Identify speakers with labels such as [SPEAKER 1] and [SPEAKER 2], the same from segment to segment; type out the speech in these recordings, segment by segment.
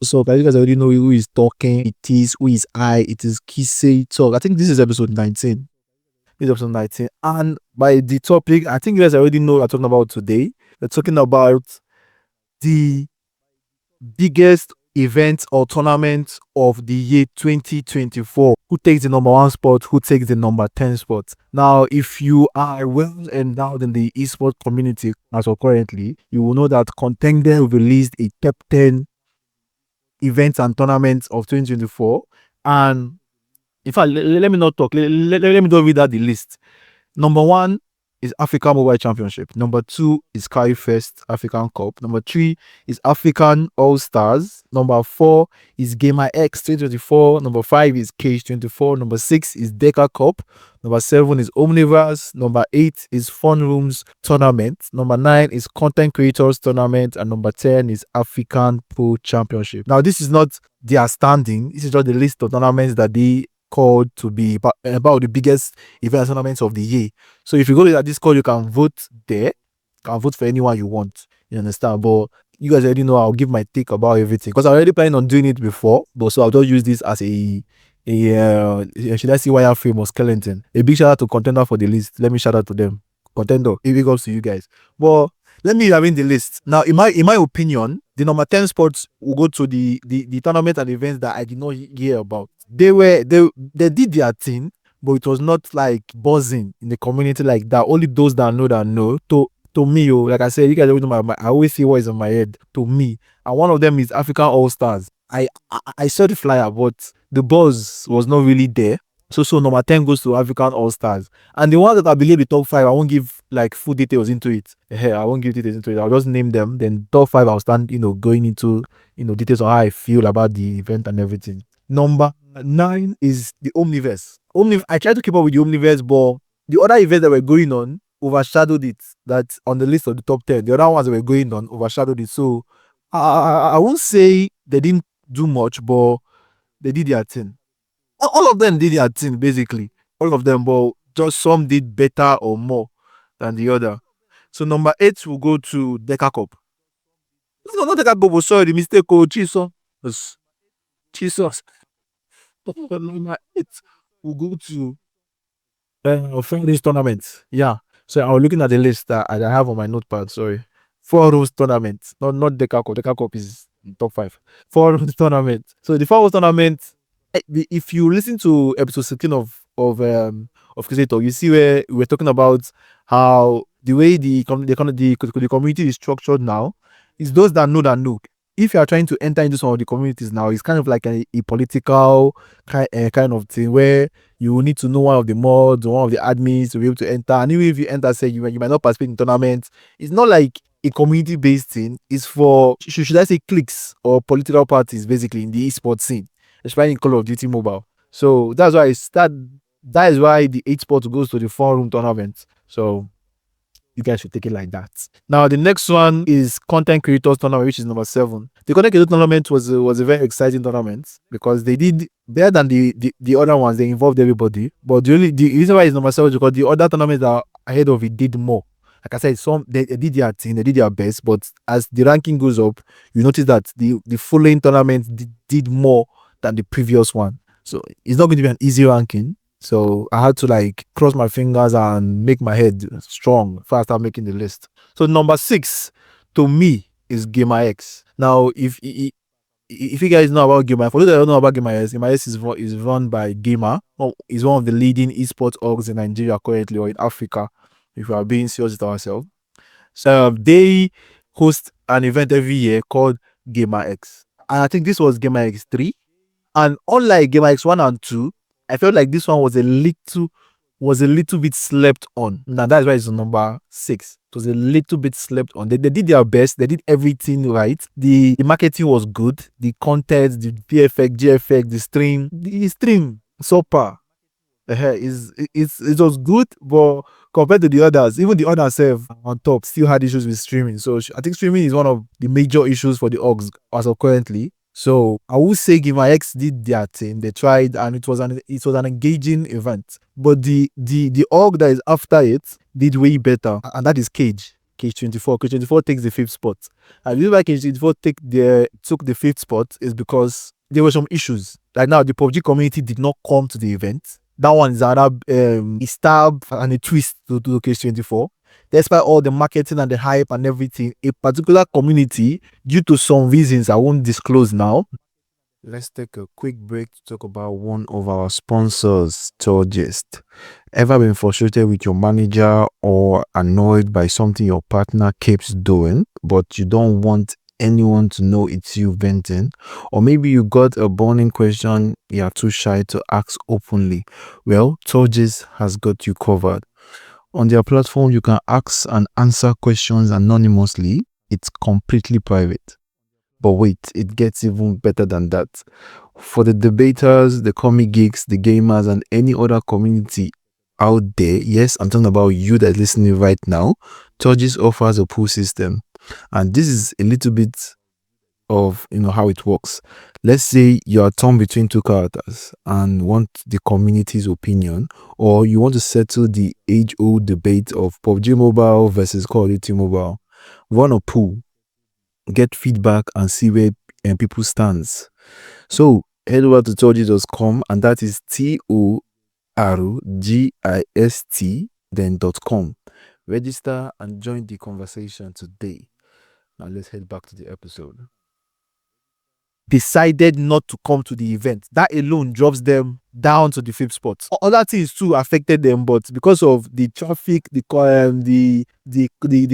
[SPEAKER 1] So guys, you guys already know who is talking. It is who is I. It is KiseTalks. I think this is episode 19. This is episode 19. And by the topic, I think you guys already know what we're talking about today. We're talking about the biggest event or tournament of the year 2024. Who takes the number 1 spot? Who takes the number 10 spot? Now, if you are well endowed in the esports community as of currently, you will know that Contender released a top 10 events and tournaments of 2024. And in fact, let me not talk. Let me not read out the list. Number 1 is African Mobile Championship. Number 2 is Fest African Cup. Number 3 is African All Stars. Number 4 is Gamer X 2024. Number 5 is Cage 24. Number 6 is Deca Cup. Number 7 is Omniverse. Number 8 is Fun Rooms Tournament. Number 9 is Content Creators Tournament. And number 10 is African Pro Championship. Now, this is not their standing. This is just the list of tournaments that they called to be about the biggest event tournaments of the year. So if you go to that Discord, you can vote there. You can vote for anyone you want. You understand? But you guys already know I'll give my take about everything because I already planned on doing it before. But so I'll just use this as a should I see wireframe or skeleton? A big shout out to Contender for the list. Let me shout out to them. Contender, it big ups to you guys. But let me arrange the list. Now, in my opinion, the number 10 spots will go to the tournament and events that I did not hear about. They did their thing, but it was not like buzzing in the community like that. Only those that know. To me, like I said, you guys always know I always see what is in my head. To me, and one of them is African All Stars. I saw the flyer, but the buzz was not really there. So number 10 goes to African All Stars. And the one that I believe the top 5, I won't give like full details into it. I won't give details into it. I'll just name them. Then top 5, I'll start, going into, details on how I feel about the event and everything. Number 9 is the Omniverse. I tried to keep up with the Omniverse, but the other events that were going on overshadowed it. That on the list of the top 10, the other ones that were going on overshadowed it. So I won't say they didn't do much, but they did their thing. All of them did their thing, basically. All of them, but just some did better or more than the other. So number 8 will go to Deca Cup. No, not Deca Cup. Sorry, the mistake. Oh, Jesus. Number 8 will go to Friendlies tournament. Yeah. So I was looking at the list that I have on my notepad. Sorry. 4 Rose tournament. Not Deca Cup. Deca Cup is top 5. 4 Rose tournament. So the 4 Rose tournament, if you listen to episode 16 of KiseTalks, you see where we're talking about how the way the community is structured now is those that know. If you are trying to enter into some of the communities now, it's kind of like a political kind of thing where you will need to know one of the mods or one of the admins to be able to enter. And even if you enter, say you might not participate in tournaments, it's not like a community-based thing. It's for, should I say, cliques or political parties, basically, in the esports scene, especially in Call of Duty Mobile. So that's why that is why the 8 spots goes to the 4-room tournament. So you guys should take it like that. Now, the next one is Content Creators Tournament, which is number 7. The Content Creators Tournament was a very exciting tournament because they did better than the other ones. They involved everybody. But the reason why it's number 7 is because the other tournaments that are ahead of it did more. Like I said, they did their thing, they did their best, but as the ranking goes up, you notice that the following tournaments did more than the previous one. So it's not going to be an easy ranking. So I had to cross my fingers and make my head strong before I start making the list. So number 6 to me is Gamer X. Now, if you guys know about Gamer, for those that don't know about Gamer X is run by Gamer. Is one of the leading esports orgs in Nigeria currently, or in Africa, if we are being serious with ourselves. So they host an event every year called Gamer X. And I think this was Gamer X 3. And unlike Gamer X 1 and 2, I felt like this one was a little bit slept on. Now that's why it's number 6. It was a little bit slept on. They did their best. They did everything right. The marketing was good. The content, the PFX, GFX, the stream, super. It was good, but compared to the others, even the others on top still had issues with streaming. So I think streaming is one of the major issues for the orgs as of currently. So I would say Gamer X did their thing. They tried, and it was an engaging event. But the org that is after it did way better, and that is Cage. Cage 24. Cage 24 takes the fifth spot. And the reason why Cage 24 took the fifth spot is because there were some issues. Like now, the PUBG community did not come to the event. That one is another a stab and a twist to Cage 24. Despite all the marketing and the hype and everything, a particular community, due to some reasons I won't disclose now. Let's take a quick break to talk about one of our sponsors, Torgist. Ever been frustrated with your manager or annoyed by something your partner keeps doing, but you don't want anyone to know it's you venting? Or maybe you got a burning question you're too shy to ask openly? Well, Torgist has got you covered. On their platform, you can ask and answer questions anonymously. It's completely private. But wait, it gets even better than that. For the debaters, the comic geeks, the gamers, and any other community out there, yes, I'm talking about you that's listening right now, Torgis offers a pool system. And this is a little bit of how it works. Let's say you're torn between two characters and want the community's opinion, or you want to settle the age-old debate of PUBG Mobile versus Call of Duty Mobile. Run a pool, get feedback, and see where people stands. So head over to torgist.com, and that is TORGIST then .com. Register and join the conversation today. Now let's head back to the episode. Decided not to come to the event. That alone drops them down to the fifth spot. Other things too affected them, but because of the traffic, the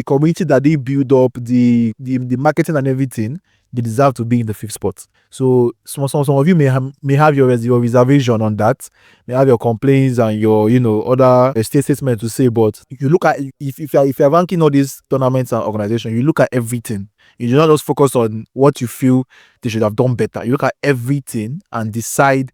[SPEAKER 1] community that they build up, the marketing and everything, they deserve to be in the fifth spot. So some of you may have your reservation on that, may have your complaints and your other statements to say. But if you look at if you're ranking all these tournaments and organizations, you look at everything. You do not just focus on what you feel they should have done better. You look at everything and decide,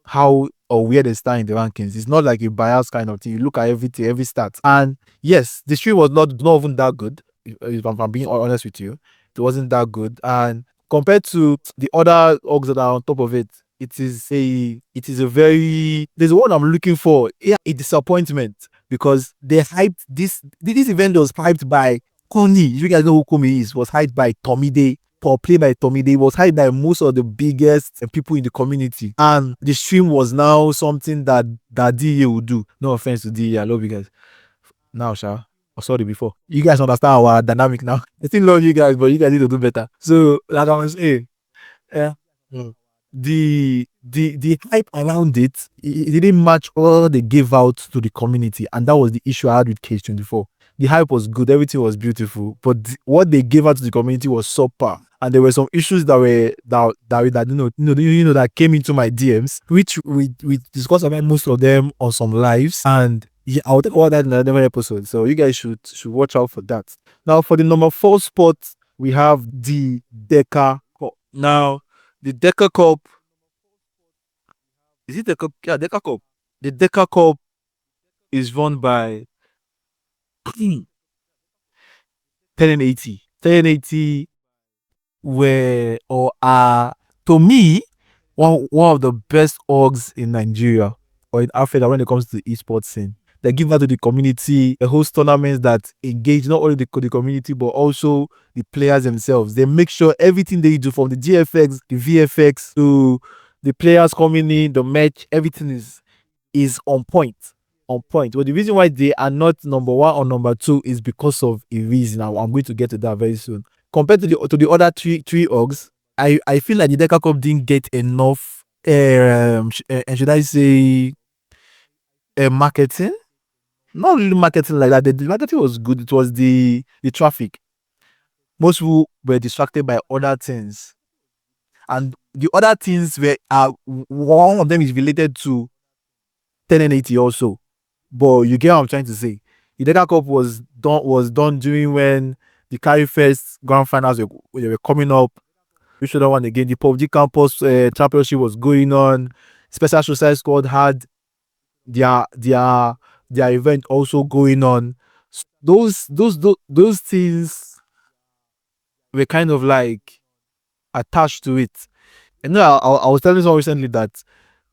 [SPEAKER 1] how or where they stand in the rankings. It's not like a biased kind of thing. You look at everything, every stat. And yes, the stream was not even that good. If I'm being honest with you, it wasn't that good. And compared to the other orgs that are on top of it, it is a very, there's one I'm looking for. Yeah, a disappointment, because they hyped this event was hyped by Kony. You guys know who Kony is. Was hyped by Tomide. Play by Tomide. Was hyped by most of the biggest people in the community. And the stream was now something that DA would do. No offense to DA, I love you guys. Now, Sha. Oh, sorry, before. You guys understand our dynamic now. I still love you guys, but you guys need to do better. So, like I was saying, yeah. The hype around it didn't match all they gave out to the community, and that was the issue I had with Cage 24. The hype was good, everything was beautiful, but what they gave out to the community was subpar, and there were some issues that came into my DMs, which we discussed about most of them on some lives, and yeah, I'll take all that in another episode. So you guys should watch out for that. Now, for the number 4 spot, we have the Deca Cup. Now, the Deca Cup, is it Deca? Yeah, Deca Cup. The Deca Cup is run by 1080. 1080 were or are, to me, one of the best orgs in Nigeria or in Africa when it comes to the esports scene. They give out to the community, they host tournaments that engage not only the community but also the players themselves. They make sure everything they do, from the GFX, the VFX to the players coming in, the match, everything is on point. On point. But the reason why they are not number 1 or number 2 is because of a reason. I'm going to get to that very soon. Compared to the other three orgs, I feel like the Deca Cup didn't get enough should I say marketing? Not really marketing like that. The marketing was good. It was the traffic. Most people were distracted by other things, and the other things were one of them is related to 1080 also. But you get what I'm trying to say. The Deca Cup was done during when the Carry First Grand Finals were coming up. Which other one again? The PUBG Campus Championship was going on. Special Suicide Squad had their event also going on. Those things were kind of like attached to it. And I was telling someone recently that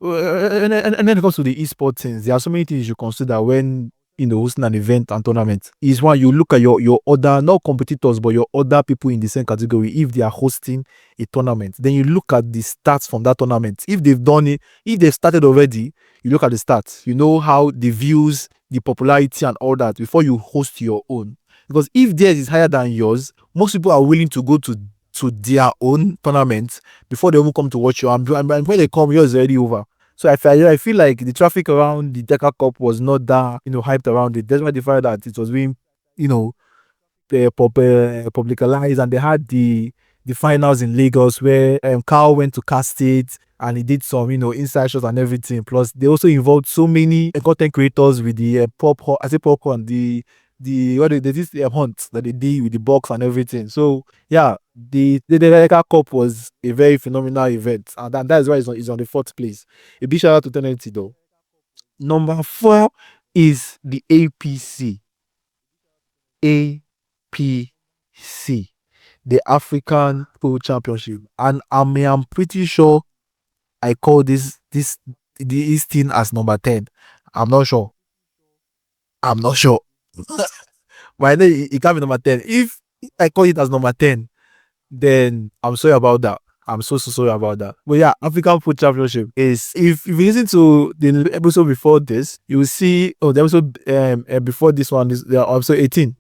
[SPEAKER 1] and then it comes to the esports things, there are so many things you consider when hosting an event and tournament is one you look at your other not competitors but your other people in the same category. If they are hosting a tournament, then you look at the stats from that tournament. If they've done it, if they've started already, you look at the stats. You know how the views, the popularity, and all that before you host your own. Because if theirs is higher than yours, most people are willing to go to their own tournament before they even come to watch you. And when they come, yours is already over. So I feel like the traffic around the Deca Cup was not that hyped around it. That's why they felt that it was being you know publicized, and they had the finals in Lagos where Carl went to cast it and he did some inside shots and everything. Plus, they also involved so many content creators with the I say popcorn, the what they did this hunt that they did with the box and everything. So yeah, the Deca Cup was a very phenomenal event, and that is why it's on the fourth place. A big shout out to Tenenti though. Number four is the APC, the African Pool Championship, and I'm pretty sure I call this thing as number 10. I'm not sure. I'm not sure. But I know it can't be number 10. If I call it as number 10, then I'm sorry about that. I'm so sorry about that. But yeah, African Food Championship is if you listen to the episode before this, you will see the episode before this one is episode 18.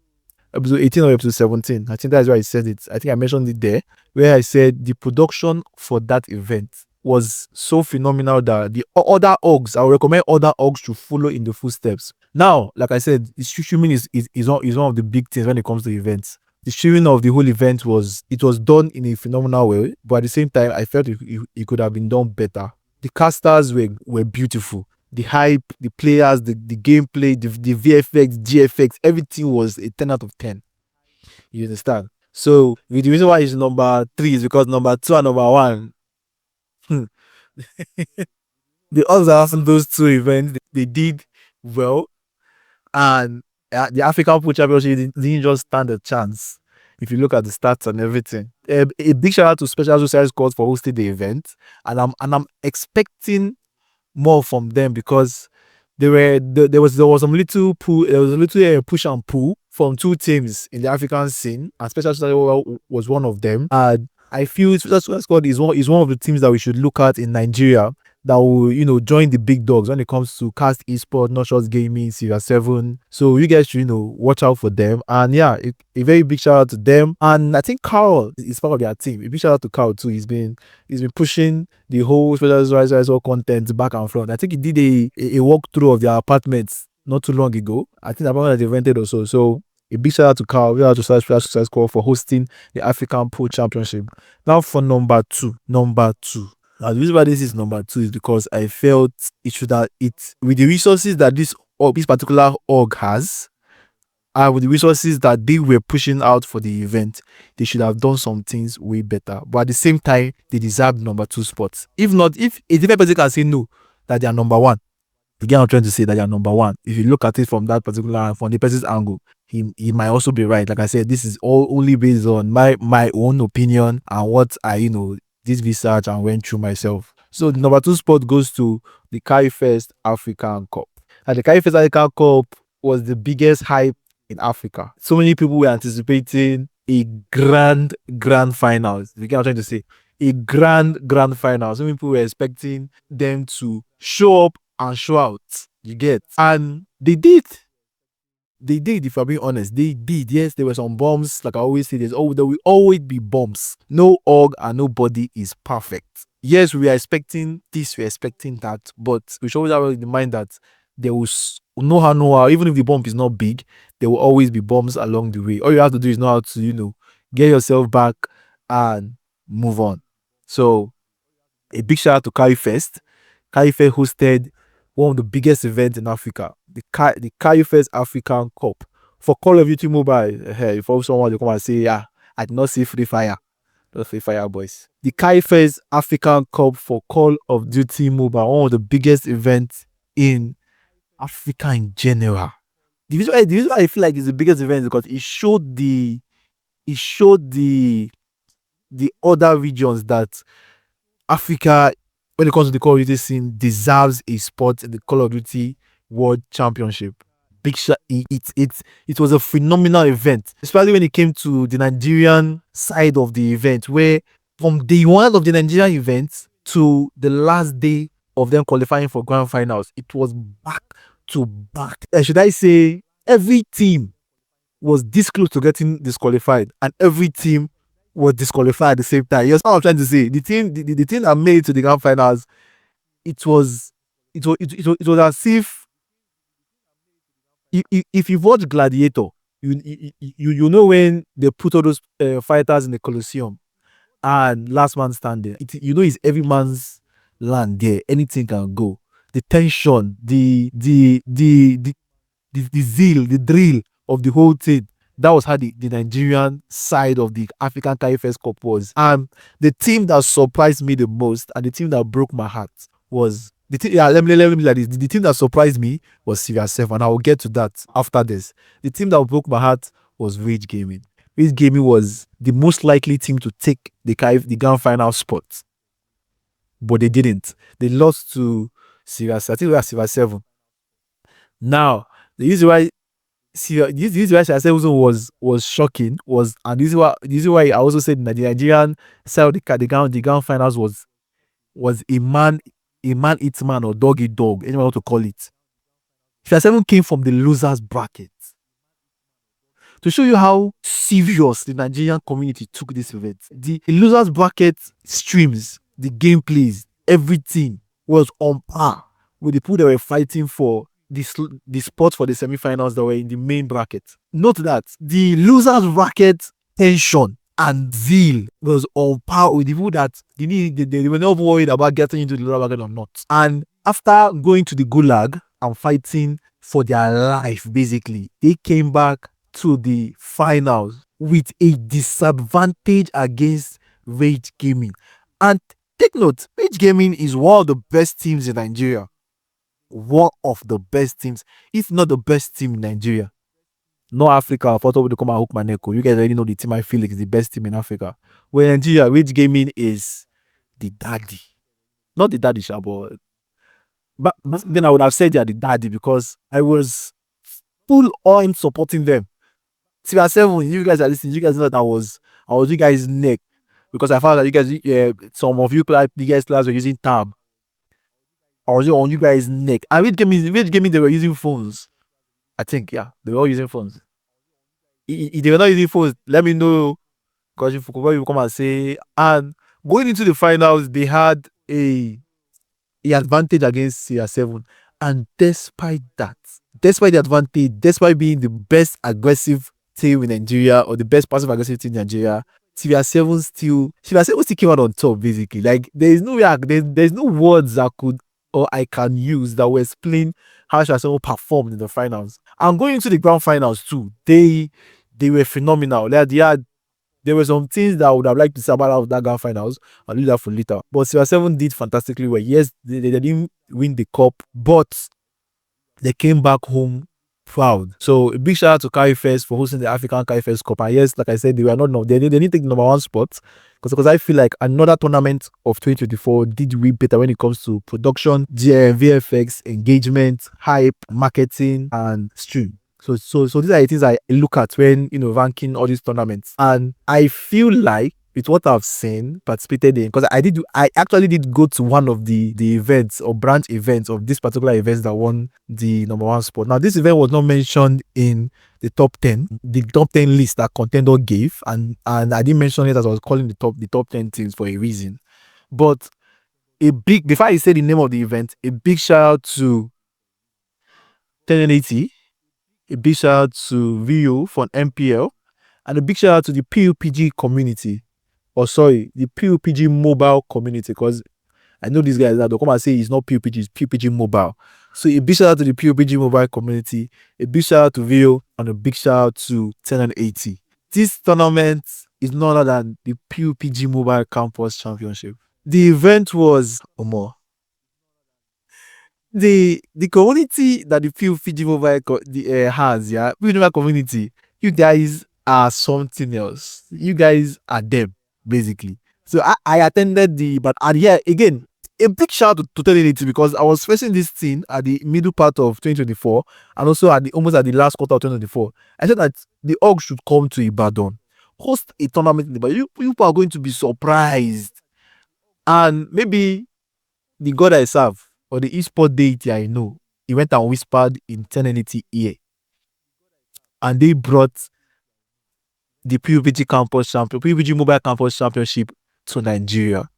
[SPEAKER 1] Episode 18 or episode 17. I think that's why I said it. I think I mentioned it there, where I said the production for that event was so phenomenal that the other orgs, I would recommend other orgs to follow in the footsteps. Now, like I said, the streaming is one of the big things when it comes to events. The streaming of the whole event was done in a phenomenal way, but at the same time, I felt it could have been done better. The casters were beautiful. The hype, the players, the gameplay, the VFX, GFX, everything was a 10 out of 10. You understand? So the reason why it's number three is because number two and number one, hmm, the others on those two events, they did well, and the African Food Championship didn't just stand a chance. If you look at the stats and everything, a big shout out to Special Suicide Squad for hosting the event, and I'm expecting more from them because there was some little pull, there was a little push and pull from two teams in the African scene, and Special Suicide was one of them. And I feel Special Suicide Squad is one of the teams that we should look at in Nigeria that will join the big dogs when it comes to cast esports, not just gaming, Series 7. So you guys should watch out for them. And yeah, a very big shout out to them. And I think Carl is part of their team. A big shout out to Carl too. He's been pushing the whole Special Suicide content back and front. I think he did a walkthrough of their apartments not too long ago. I think the apartment that they rented also. So a big shout out to Carl. We have to Special Suicide Squad for hosting the African Pool Championship. Now for number two. Now, the reason why this is number two is because I felt it should have with the resources that this particular org has, and with the resources that they were pushing out for the event, they should have done some things way better. But at the same time, they deserve number two spots. If not, if a different person can say no, that they are number one. You get what I'm trying to say, that they are number one. If you look at it from that particular, from the person's angle, he might also be right. Like I said, this is all only based on my own opinion and what I this research and went through myself. So the number two spot goes to the KiseTalks African Cup. And the KiseTalks African Cup was the biggest hype in Africa. So many people were anticipating a grand finals. You get what I'm trying to say? A grand final. So many people were expecting them to show up and show out. You get? And they did. If I'm being honest, they did. Yes, there were some bombs. Like I always say, there will always be bombs. No org and nobody is perfect. Yes, we are expecting this, we are expecting that, but we should always have in mind that there was no how, even if the bomb is not big, there will always be bombs along the way. All you have to do is know how to, get yourself back and move on. So a big shout out to KiseTalks. KiseTalks hosted one of the biggest events in Africa, the KiseTalks African Cup for Call of Duty Mobile. Hey, if someone will come and say, yeah, I did not see Free Fire. Not Free Fire, boys. The KiseTalks African Cup for Call of Duty Mobile, one of the biggest events in Africa in general. The reason why I feel like it's the biggest event is because the other regions that Africa, when it comes to the Call of Duty scene, deserves a spot in the Call of Duty World Championship. big shot. It was a phenomenal event, especially when it came to the Nigerian side of the event, where from day one of the Nigerian event to the last day of them qualifying for grand finals, it was back to back. Should I say every team was this close to getting disqualified, and every team was disqualified at the same time. You know what I'm trying to say? The team that made it to the grand finals, it was it was as if if you've watched Gladiator, you know when they put all those fighters in the Colosseum and last man standing, you know it's every man's land there. Anything can go. The tension, the zeal, the drill of the whole thing. That was how the Nigerian side of the African KFS Cup was. And the team that surprised me the most and the team that broke my heart was the team. Yeah, let me be like this. The team that surprised me was Series 7, and I will get to that after this. The team that broke my heart was Rage Gaming. Rage Gaming was the most likely team to take the grand final spot, but they didn't. They lost to Series. I think we were Series 7. Now, the reason why this why Series 7 was shocking was, and this is why I also said that the Nigerian side of the grand finals was a man eats man or dog eat dog, anyone want to call it. Series 7 came from the losers bracket. To show you how serious the Nigerian community took this event, the losers bracket streams, the gameplays, everything was on par with the people that were fighting for the spot for the semi-finals that were in the main bracket. Note that the losers bracket tension and zeal was on par with the people that they were not worried about getting into the loser bracket or not. And after going to the gulag and fighting for their life, basically, they came back to the finals with a disadvantage against Rage Gaming. And take note, Rage Gaming is one of the best teams in Nigeria. One of the best teams, if not the best team in Nigeria. No Africa, I thought to come and hook my neck. You guys already know the team I feel like is the best team in Africa. Where Nigeria, Rage Gaming is the daddy. Not the daddy, but then I would have said they are the daddy because I was full on supporting them. Series 7, you guys are listening. You guys know that I was you guys' neck because I found that you guys, some of you guys players were using tab. I was on you guys' neck. And which gaming they were using phones. I think, yeah, they were all using phones. If they were not using phones, let me know. Because if you come and say, and going into the finals, they had a advantage against Series 7. And despite the advantage, despite being the best aggressive team in Nigeria or the best passive aggressive team in Nigeria, Series 7 still came out on top, basically. Like there's no words that could or I can use that will explain how Series 7 performed in the finals. And going into the grand finals too, they were phenomenal. There were some things that I would have liked to say about that grand finals. I'll leave that for later. But Series 7 did fantastically well. Yes, they didn't win the cup, but they came back home proud. So a big shout out to KFS for hosting the African KFS Cup. And yes, like I said, they didn't take the number one spot because I feel like another tournament of 2024 did way better when it comes to production, VFX, engagement, hype, marketing, and stream. So these are the things I look at when ranking all these tournaments. And I feel like with what I've seen, participated in, because I actually did go to one of the events or branch events of this particular events that won the number one spot. Now, this event was not mentioned in the top 10 list that Contender gave, and I didn't mention it as I was calling the top 10 teams for a reason. But before I say the name of the event, a big shout out to 1080, a big shout out to Rio for an MPL, and a big shout out to the PUBG community. The PUBG Mobile community, because I know these guys that they'll come and say it's not PUBG, it's PUBG Mobile. So a big shout out to the PUBG Mobile community, a big shout out to Vio, and a big shout out to 1080. This tournament is none other than the PUBG Mobile Campus Championship. The event was the community that the PUBG Mobile has, yeah, PUBG community. You guys are something else. You guys are them, basically. So I attended but again, a big shout out to 1080 because I was facing this thing at the middle part of 2024 and also at the almost at the last quarter of 2024. I said that the org should come to Ibadan, host a tournament in Ibadan. You people are going to be surprised. And maybe the God I serve or the esports deity I know, he went and whispered in 1080 ear. And they brought the PUBG Mobile Campus Championship to Nigeria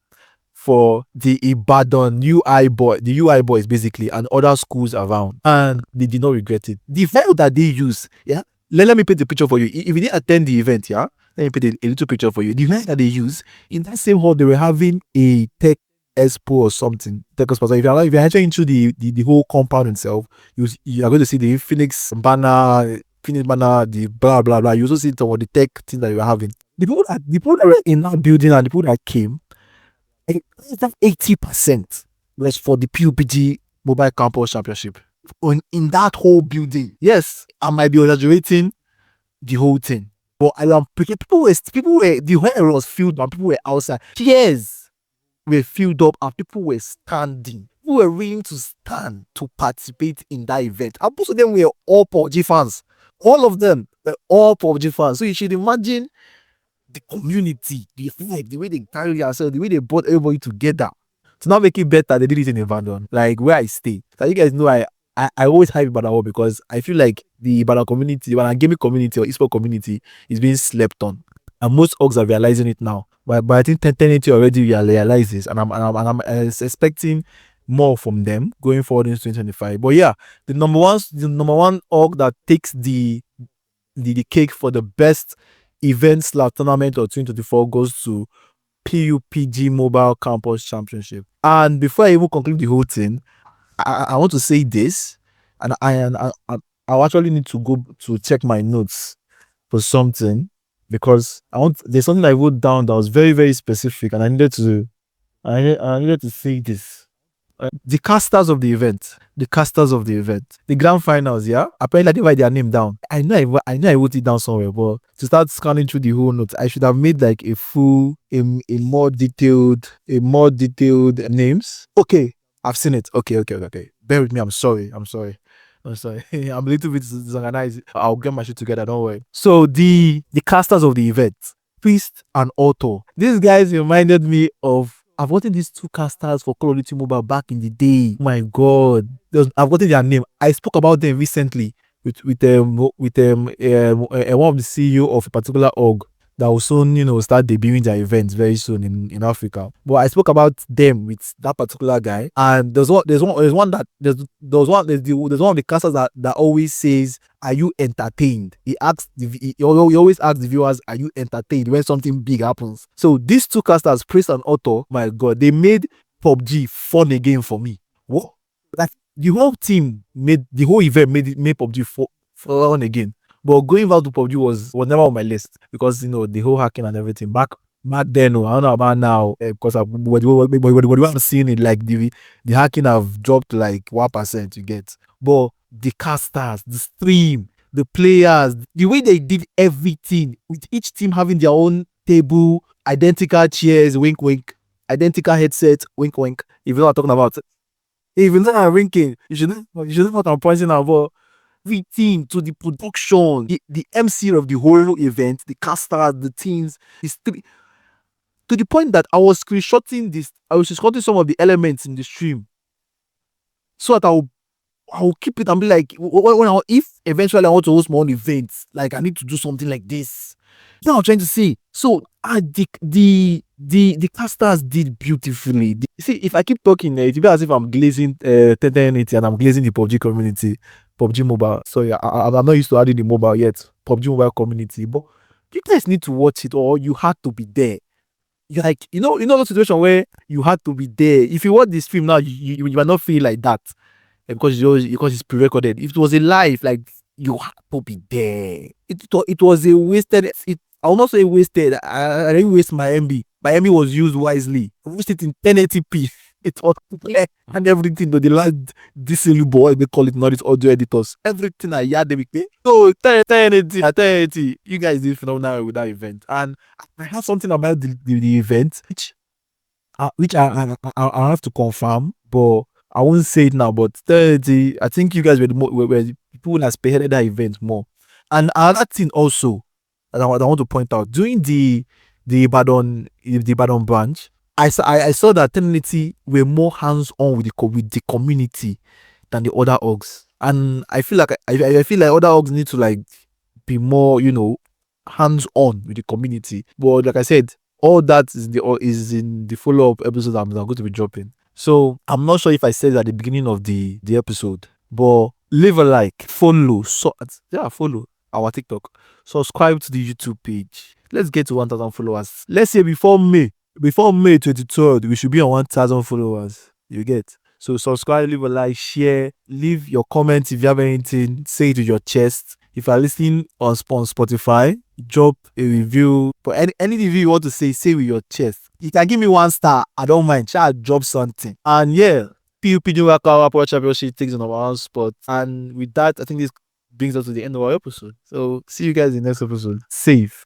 [SPEAKER 1] for the Ibadan UI boy, the UI boys basically, and other schools around. And they did not regret it. The file that they use, yeah. Let me paint the picture for you. If you didn't attend the event, yeah, let me paint a little picture for you. The file that they use in that same hall, they were having a tech expo or something. Tech expo. So if you're entering into the whole compound itself, you are going to see the Phoenix banner, the blah blah blah. You also see some of the tech things that you were having. The people that were in that building and the people that came, 80% was for the PUBG Mobile Campus Championship. In that whole building. Yes, I might be exaggerating the whole thing, but I am people were the whole area was filled and people were outside. Chairs were filled up and people were standing. People were willing to stand to participate in that event. And most of them were all PUBG fans. All of them were all PUBG fans. So you should imagine the community, the vibe, the way they carry themselves, the way they brought everybody together. To now make it better, they did it in Ibadan, like where I stay. So you guys know I always hype Ibadan because I feel like the Ibadan community, the Ibadan gaming community or esports community is being slept on. And most orgs are realizing it now. But I think 1080 already realizes, and I'm expecting more from them going forward in 2025. But yeah, the number one org that takes the cake for the best event / tournament of 2024 goes to PUBG Mobile Campus Championship. And before I even conclude the whole thing, I want to say this, and I actually need to go to check my notes for something because there's something I wrote down that was very very specific, and I needed to say this. The casters of the event, the grand finals, yeah. Apparently, I didn't write their name down. I know I wrote it down somewhere, but to start scanning through the whole notes, I should have made like a more detailed names. Okay, I've seen it. Okay. Bear with me. I'm sorry. I'm a little bit disorganized. I'll get my shit together. Don't worry. So the casters of the event, Priest and Otto. These guys reminded me of. I've gotten these two casters for Call of Duty Mobile back in the day. Oh my God, I've gotten their name. I spoke about them recently with one of the CEO of a particular org that will soon start debuting their events very soon in Africa. But I spoke about them with that particular guy, and there's one of the casters that always says, "Are you entertained?" He always asks the viewers, "Are you entertained?" when something big happens. So these two casters, Priest and Otto, my God, they made PUBG fun again for me. What? Like the whole team the whole event made PUBG fun again. But going back to PUBG was never on my list because the whole hacking and everything back then. I don't know about now because what I'm seeing it like the hacking have dropped to like 1%. You get, but the casters, the stream, the players, the way they did everything with each team having their own table, identical chairs, wink wink, identical headsets, wink wink. If you know what I'm talking about, if you know what I'm winking, you should know what I'm pointing out. But everything to the production, the MC of the whole event, the casters, the teams, to the point that I was screenshotting some of the elements in the stream so that I'll keep it and be like, if eventually I want to host my own events, like I need to do something like this. You know what I'm trying to say? So the casters did beautifully. See, if I keep talking, it'll be as if I'm glazing 1080 and I'm glazing the PUBG community, PUBG Mobile. Sorry, I'm not used to adding the mobile yet. PUBG Mobile community, but you guys need to watch it, or you had to be there. You like, the situation where you had to be there. If you watch the stream now, you might not feel like that because it's pre-recorded. If it was a live, like you had to be there. It was a wasted. I will not say wasted. I didn't waste my MB. My MB was used wisely. I used it in 1080p. It was clear and everything. The last disable, they call it, not its audio editors. Everything I had, they became so 1080. You guys did phenomenal with that event, and I heard something about the event. which I have to confirm, but I won't say it now. But 30, I think you guys were the people that spearheaded that event more. And another thing also that I want to point out during the Ibadan branch, I saw that Tenacity were more hands on with with the community than the other orgs, and I feel like I feel like other orgs need to like be more, hands on with the community. But like I said, all that is in the follow up episode I'm going to be dropping. So I'm not sure if I said it at the beginning of the episode, but leave a like, follow, follow our TikTok, subscribe to the YouTube page. Let's get to 1,000 followers. Let's say before May 23rd, we should be on 1,000 followers. You get? So subscribe, leave a like, share, leave your comments if you have anything, say it with your chest. If you're listening on Spotify, drop a review. For any review you want to say with your chest. You can give me 1 star. I don't mind. Try to drop something. And yeah, PUBG Mobile Campus Championship takes the number 1 spot. And with that, I think this brings us to the end of our episode. So see you guys in the next episode. Safe.